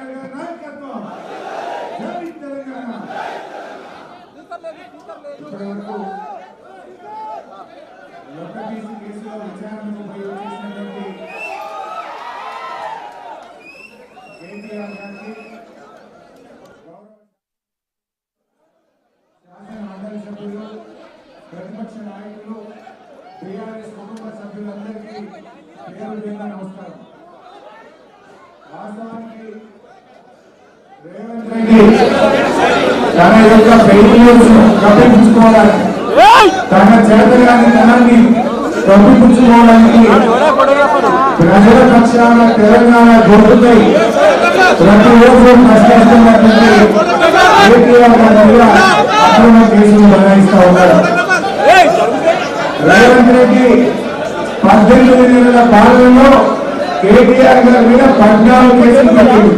నాయకత్వం జై తెలంగాణ. ఇప్పటివరకు లొట్టబీసీ కేసులో విచారణకు చేసినటువంటి కేటీఆర్ గారికి శాసన మండలి సభ్యులు, ప్రతిపక్ష నాయకులు, టీఆర్ఎస్ కుటుంబ సభ్యులందరికీ పేరు పేరున నమస్కారం. వాస్తవానికి రేవంత్ రెడ్డి తన యొక్క ఫెయిల్యూర్స్ కప్పిపుచ్చుకోవడానికి, తన చేతగాని తనాన్ని కప్పిపుచ్చుకోవడానికి ప్రజల పక్షాన తెలంగాణ గొంతుపై ప్రతిరోజు కష్టపడుతున్నటువంటి కేటీఆర్ గారి మీద అక్రమ కేసులు బనాయిస్తా ఉన్నారు. రేవంత్ రెడ్డి 18 నెలల పాలనలో కేటీఆర్ గారి మీద 14 కేసులు పెట్టింది.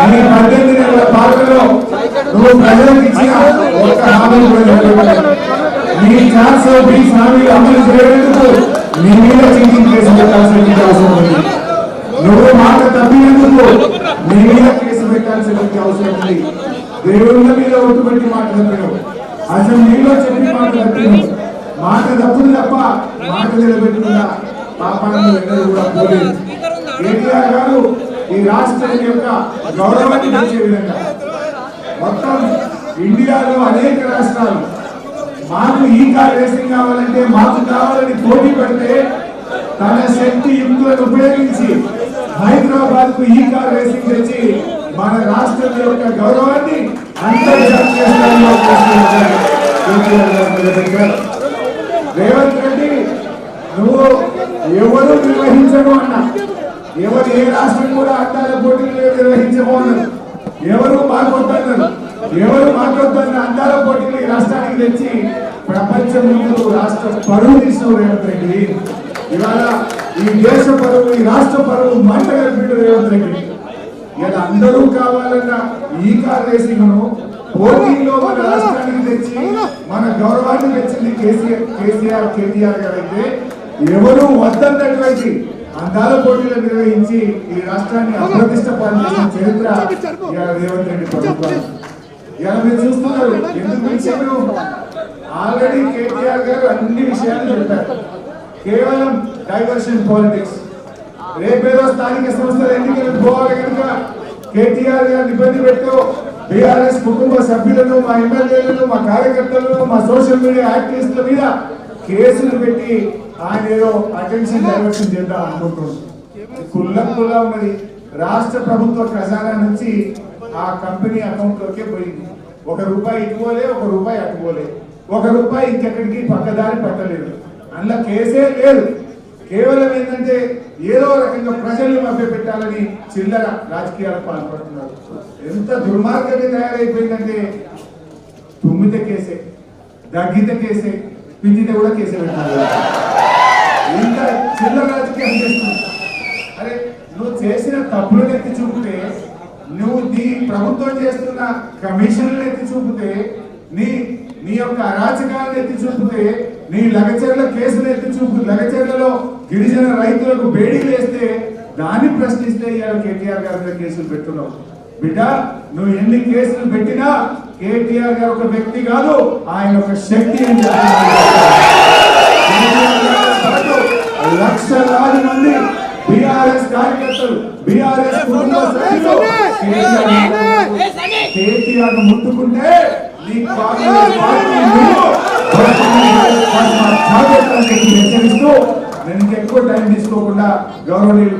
ఈ 18 నెలల పాలనలో నువ్వు ప్రజలకు ఇచ్చిన ఒక్క హామీని కూడా చెప్పలేదు. నీ 420 హామీలు అమలు చేయడానికి నీ మీద చీటింగ్ కేసు పెట్టాల్సిన అవసరం ఉంది. నువ్వు మాట తప్పినందుకు నీ మీద కేసు పెట్టాల్సిన అవసరం ఉంది. దేవుళ్ళ మీద ఒట్టుబెట్టి మాట తప్పినావు, అసెంబ్లీలో చెప్పి మాట తప్పినావు. మాట తప్పులు తప్ప మాట నిలబెట్టుకున్నా పాపాలను ఎన్నడూ కూడా పోలేదు. కేటీఆర్ గారు ఈ రాష్ట్రం యొక్క గౌరవాన్ని పెంచే విధంగా మొత్తం ఇండియాలో అనేక రాష్ట్రాలు మాకు ఈ కార్ రేసింగ్ కావాలంటే మాకు కావాలని పోటీ పడితే తన శక్తి యుక్తులను ఉపయోగించి హైదరాబాద్ కు ఈ కార్ రేసింగ్ తెచ్చి మన రాష్ట్రం యొక్క గౌరవాన్ని అంతర్జాతీయ స్థాయిలో రేవంత్ రెడ్డి నువ్వు ఎవరు నిర్వహించము అన్నా, ఎవరు ఏ రాష్ట్రం కూడా అడ్డాల పోటీలు నిర్వహించము అన్నారు. ఎవరు మాకొద్దన్నారు, ఎవరు మాకొద్దన్న అడ్డాల పోటీలు ఈ రాష్ట్రానికి తెచ్చి ప్రపంచం ముందు రాష్ట్ర పరువు తీసిన రేవంత్ రెడ్డి. ఇవాళ ఈ దేశ పరువు, ఈ రాష్ట్ర పరువు మంట కలిపిన రేవంత్ రెడ్డి. ఇలా అందరూ కావాలన్న ఈ కార్ రేసింగ్ ను పోటీల్లో మన రాష్ట్రానికి తెచ్చి మన గౌరవాన్ని తెచ్చింది కేటీఆర్ గారు అయితే, ఎవరు వద్దన్నటువంటి అందాల పోటీలు నిర్వహించి ఈ రాష్ట్రాన్ని అప్రతిష్ట పాల్చేసిన చరిత్ర రేవంత్ రెడ్డి ప్రభుత్వం. ఇలా మీరు చూస్తున్నారు. ఎందుకు విషయంలో ఆల్రెడీ కేటీఆర్ గారు అన్ని విషయాలు చెప్పారు. కేవలం డైవర్షన్ పాలిటిక్స్. రేపేదో స్థానిక సంస్థల ఎన్నికలకు పోవాలి కనుక కేటీఆర్ గారిని ఇబ్బంది పెట్టు, బీఆర్ఎస్ కుటుంబ సభ్యులను, మా ఎమ్మెల్యేలను, మా కార్యకర్తలను, మా సోషల్ మీడియా యాక్టివిస్టుల మీద కేసులు పెట్టి ఆయన ఏదో అటెన్షన్ డైవర్షన్ చేద్దాం అనుకుంటున్నారు. కుల్లా ఉన్నది. రాష్ట్ర ప్రభుత్వ ఖజానా నుంచి ఆ కంపెనీ అకౌంట్ లోకే పోయింది. ₹1 ఇటుపోలే, ₹1 అటుపోలే, ₹1 ఇంకెక్కడికి పక్కదారి పట్టలేదు. అందులో కేసే లేదు. కేవలం ఏంటంటే ఏదో రకంగా ప్రజల్ని మభ్యపెట్టాలని చిల్లర రాజకీయాలకు పాల్పడుతున్నారు. ఎంత దుర్మార్గంగా తయారైపోయిందంటే తుమ్మితే కేసే, దగ్గితే కేసే, పిండితే కూడా కేసే పెట్టాలి. ఇంత చిల్లర రాజకీయం చేస్తుంది. అరే నువ్వు చేసిన తప్పులను ఎత్తి చూపితే, నువ్వు నీ ప్రభుత్వం చేస్తున్న కమిషన్లను ఎత్తి చూపితే, నీ యొక్క అరాచకాలను ఎత్తి చూపితే, నీ లగచర్ల కేసులు ఎత్తి చూపు, లగచర్లలో గిరిజన రైతులకు బేడీలు వేస్తే దాన్ని ప్రశ్నిస్తే ఇవాళ కేటీఆర్ గారి మీద కేసులు పెట్టున్నావు. బిడ్డ నువ్వు ఎన్ని కేసులు పెట్టినా కేటీఆర్ గారు ఒక వ్యక్తి కాదు, ఆయన ఒక శక్తి అని లక్షలాది మంది బీఆర్ఎస్ కార్యకర్తలు, బీఆర్ఎస్ కుటుంబ సభ్యులు కేటీఆర్ ముట్టుకుంటే హెచ్చరిస్తూ నేను ఎక్కువ టైం తీసుకోకుండా గౌరవనీయులు